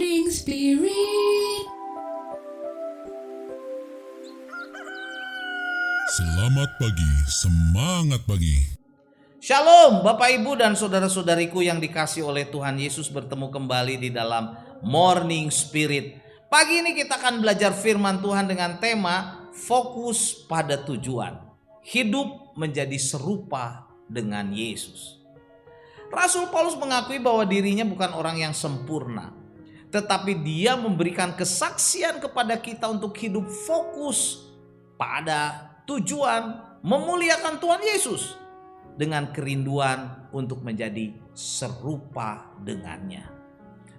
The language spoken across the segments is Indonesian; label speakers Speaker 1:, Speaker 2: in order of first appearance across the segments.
Speaker 1: Morning Spirit.
Speaker 2: Selamat pagi, semangat pagi.
Speaker 3: Shalom Bapak Ibu dan saudara-saudariku yang dikasih oleh Tuhan Yesus, bertemu kembali di dalam Morning Spirit. Pagi ini kita akan belajar firman Tuhan dengan tema fokus pada tujuan. Hidup menjadi serupa dengan Yesus. Rasul Paulus mengakui bahwa dirinya bukan orang yang sempurna, tetapi dia memberikan kesaksian kepada kita untuk hidup fokus pada tujuan memuliakan Tuhan Yesus dengan kerinduan untuk menjadi serupa dengannya.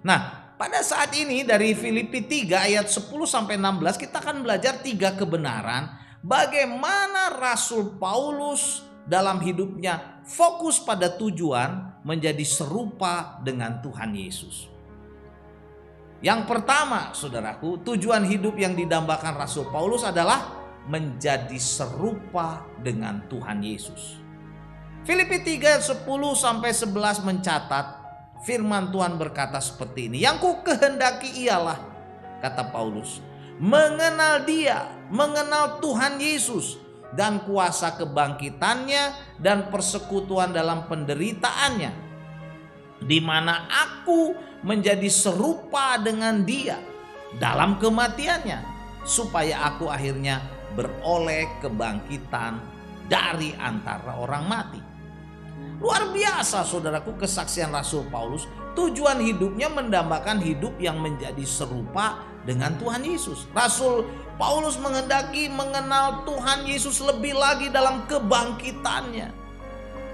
Speaker 3: Nah, pada saat ini dari Filipi 3 ayat 10 sampai 16 kita akan belajar 3 kebenaran bagaimana Rasul Paulus dalam hidupnya fokus pada tujuan menjadi serupa dengan Tuhan Yesus. Yang pertama, saudaraku, tujuan hidup yang didambakan Rasul Paulus adalah menjadi serupa dengan Tuhan Yesus. Filipi 3 10 sampai 11 mencatat firman Tuhan berkata seperti ini. Yang ku kehendaki ialah, kata Paulus, mengenal Dia, mengenal Tuhan Yesus dan kuasa kebangkitannya dan persekutuan dalam penderitaannya, di mana aku menjadi serupa dengan Dia dalam kematiannya, supaya aku akhirnya beroleh kebangkitan dari antara orang mati. Luar biasa saudaraku kesaksian Rasul Paulus. Tujuan hidupnya mendambakan hidup yang menjadi serupa dengan Tuhan Yesus. Rasul Paulus menghendaki mengenal Tuhan Yesus lebih lagi dalam kebangkitannya,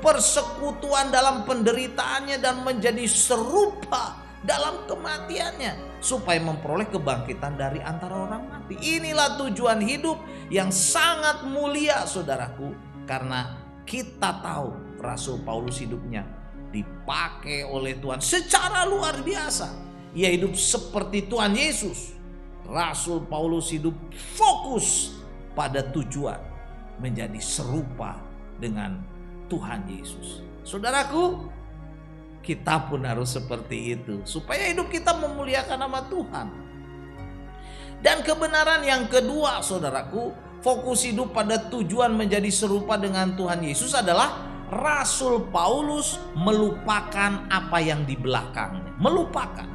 Speaker 3: persekutuan dalam penderitaannya, dan menjadi serupa dalam kematiannya, supaya memperoleh kebangkitan dari antara orang mati. Inilah tujuan hidup yang sangat mulia saudaraku, karena kita tahu Rasul Paulus hidupnya dipakai oleh Tuhan secara luar biasa. Ia hidup seperti Tuhan Yesus. Rasul Paulus hidup fokus pada tujuan menjadi serupa dengan Tuhan Yesus. Saudaraku, kita pun harus seperti itu supaya hidup kita memuliakan nama Tuhan. Dan kebenaran yang kedua, saudaraku, fokus hidup pada tujuan menjadi serupa dengan Tuhan Yesus adalah Rasul Paulus melupakan apa yang di belakangnya. Melupakan.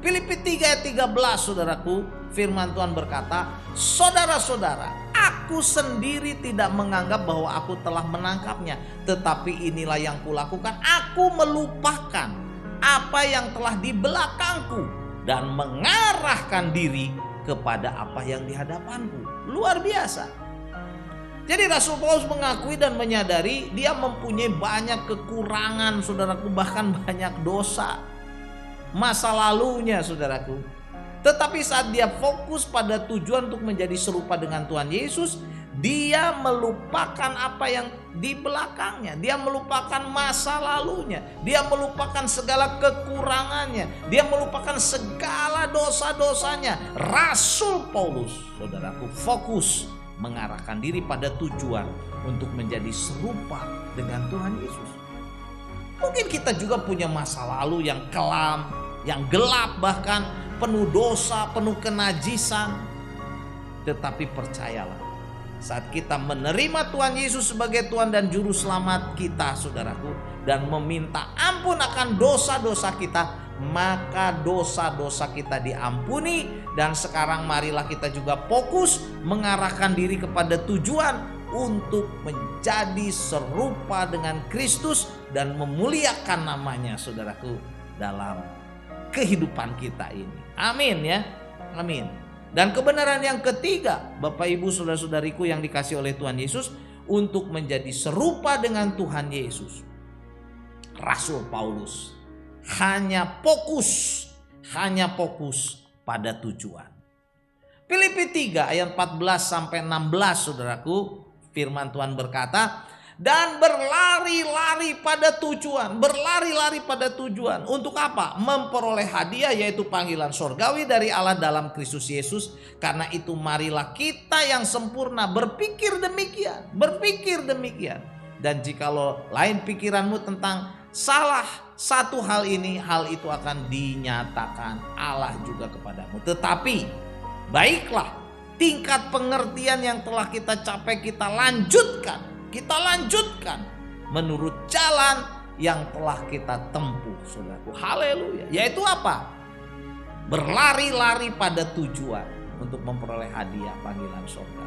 Speaker 3: Filipi 3 ayat 13, saudaraku, firman Tuhan berkata, saudara-saudara, aku sendiri tidak menganggap bahwa aku telah menangkapnya, tetapi inilah yang kulakukan, aku melupakan apa yang telah di belakangku dan mengarahkan diri kepada apa yang di hadapanku. Luar biasa. Jadi Rasul Paulus mengakui dan menyadari dia mempunyai banyak kekurangan, saudaraku, bahkan banyak dosa masa lalunya, saudaraku. Tetapi saat dia fokus pada tujuan untuk menjadi serupa dengan Tuhan Yesus, dia melupakan apa yang di belakangnya. Dia melupakan masa lalunya. Dia melupakan segala kekurangannya. Dia melupakan segala dosa-dosanya. Rasul Paulus, saudaraku, fokus mengarahkan diri pada tujuan untuk menjadi serupa dengan Tuhan Yesus. Mungkin kita juga punya masa lalu yang kelam, yang gelap, bahkan penuh dosa, penuh kenajisan. Tetapi percayalah, saat kita menerima Tuhan Yesus sebagai Tuhan dan Juru Selamat kita, saudaraku, dan meminta ampun akan dosa-dosa kita, maka dosa-dosa kita diampuni. Dan sekarang marilah kita juga fokus mengarahkan diri kepada tujuan untuk menjadi serupa dengan Kristus dan memuliakan namanya, saudaraku, dalam kehidupan kita ini. Amin ya. Amin. Dan kebenaran yang ketiga, Bapak Ibu saudara-saudariku yang dikasih oleh Tuhan Yesus, untuk menjadi serupa dengan Tuhan Yesus, Rasul Paulus hanya fokus pada tujuan. Filipi 3 ayat 14 sampai 16, saudaraku, firman Tuhan berkata, dan berlari-lari pada tujuan. Berlari-lari pada tujuan. Untuk apa? Memperoleh hadiah, yaitu panggilan sorgawi dari Allah dalam Kristus Yesus. Karena itu marilah kita yang sempurna berpikir demikian. Berpikir demikian. Dan jikalau lain pikiranmu tentang salah satu hal itu akan dinyatakan Allah juga kepadamu. Tetapi baiklah, tingkat pengertian yang telah kita capai kita lanjutkan menurut jalan yang telah kita tempuh, saudaraku. Haleluya. Yaitu apa? Berlari-lari pada tujuan untuk memperoleh hadiah panggilan surga.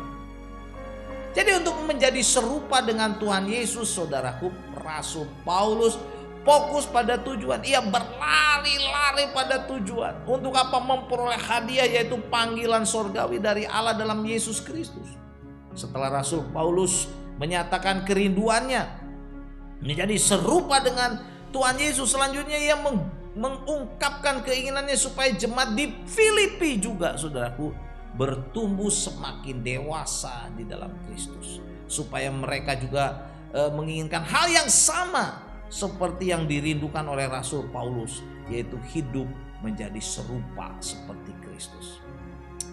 Speaker 3: Jadi untuk menjadi serupa dengan Tuhan Yesus, saudaraku, Rasul Paulus fokus pada tujuan. Ia berlari-lari pada tujuan. Untuk apa? Memperoleh hadiah, yaitu panggilan surgawi dari Allah dalam Yesus Kristus. Setelah Rasul Paulus menyatakan kerinduannya menjadi serupa dengan Tuhan Yesus, selanjutnya ia mengungkapkan keinginannya supaya jemaat di Filipi juga, saudaraku, bertumbuh semakin dewasa di dalam Kristus. Supaya mereka juga menginginkan hal yang sama seperti yang dirindukan oleh Rasul Paulus, yaitu hidup menjadi serupa seperti Kristus.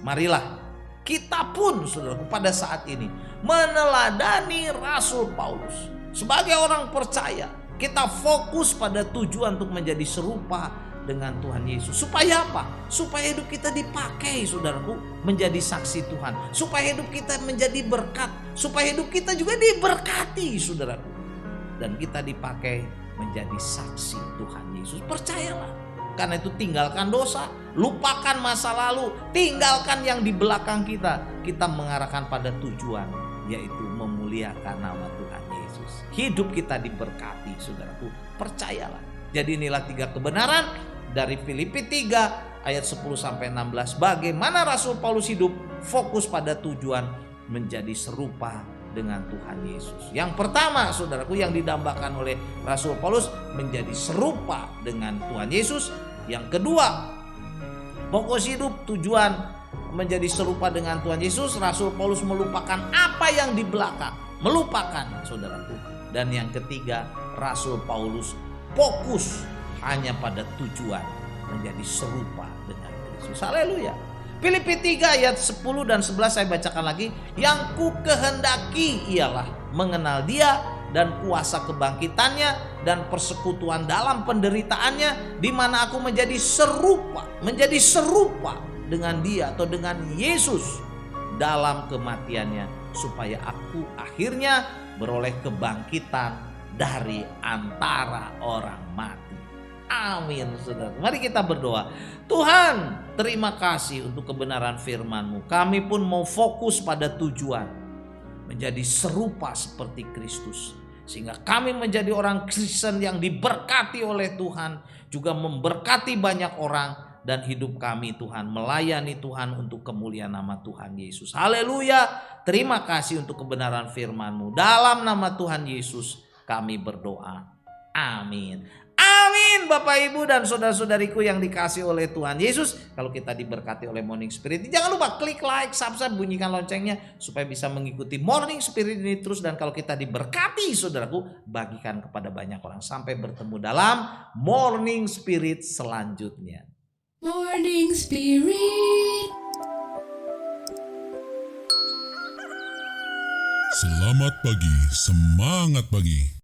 Speaker 3: Marilah kita pun, saudaraku, pada saat ini meneladani Rasul Paulus. Sebagai orang percaya, kita fokus pada tujuan untuk menjadi serupa dengan Tuhan Yesus. Supaya apa? Supaya hidup kita dipakai, saudaraku, menjadi saksi Tuhan. Supaya hidup kita menjadi berkat. Supaya hidup kita juga diberkati, saudaraku. Dan kita dipakai menjadi saksi Tuhan Yesus. Percayalah. Karena itu tinggalkan dosa, lupakan masa lalu, tinggalkan yang di belakang kita. Kita mengarahkan pada tujuan, yaitu memuliakan nama Tuhan Yesus. Hidup kita diberkati, saudaraku. Percayalah. Jadi inilah 3 kebenaran dari Filipi 3 ayat 10-16. Bagaimana Rasul Paulus hidup fokus pada tujuan menjadi serupa dengan Tuhan Yesus. Yang pertama, saudaraku, yang didambakan oleh Rasul Paulus menjadi serupa dengan Tuhan Yesus. Yang kedua, fokus hidup tujuan menjadi serupa dengan Tuhan Yesus. Rasul Paulus melupakan apa yang di belakang, melupakan, saudaraku. Dan yang ketiga, Rasul Paulus fokus hanya pada tujuan menjadi serupa dengan Kristus. Haleluya. Filipi 3 ayat 10 dan 11 saya bacakan lagi. Yang ku kehendaki ialah mengenal Dia dan kuasa kebangkitannya dan persekutuan dalam penderitaannya, di mana aku menjadi serupa dengan Dia atau dengan Yesus dalam kematiannya, supaya aku akhirnya beroleh kebangkitan dari antara orang mati. Amin, saudara. Mari kita berdoa. Tuhan, terima kasih untuk kebenaran firman-Mu. Kami pun mau fokus pada tujuan menjadi serupa seperti Kristus, sehingga kami menjadi orang Kristen yang diberkati oleh Tuhan, juga memberkati banyak orang, dan hidup kami, Tuhan, melayani Tuhan untuk kemuliaan nama Tuhan Yesus. Haleluya. Terima kasih untuk kebenaran firman-Mu. Dalam nama Tuhan Yesus kami berdoa. Amin. Amin, Bapak Ibu dan saudara-saudariku yang dikasih oleh Tuhan Yesus. Kalau kita diberkati oleh Morning Spirit, jangan lupa klik like, subscribe, bunyikan loncengnya supaya bisa mengikuti Morning Spirit ini terus. Dan kalau kita diberkati, saudaraku, bagikan kepada banyak orang. Sampai bertemu dalam Morning Spirit selanjutnya.
Speaker 1: Morning Spirit.
Speaker 2: Selamat pagi, semangat pagi.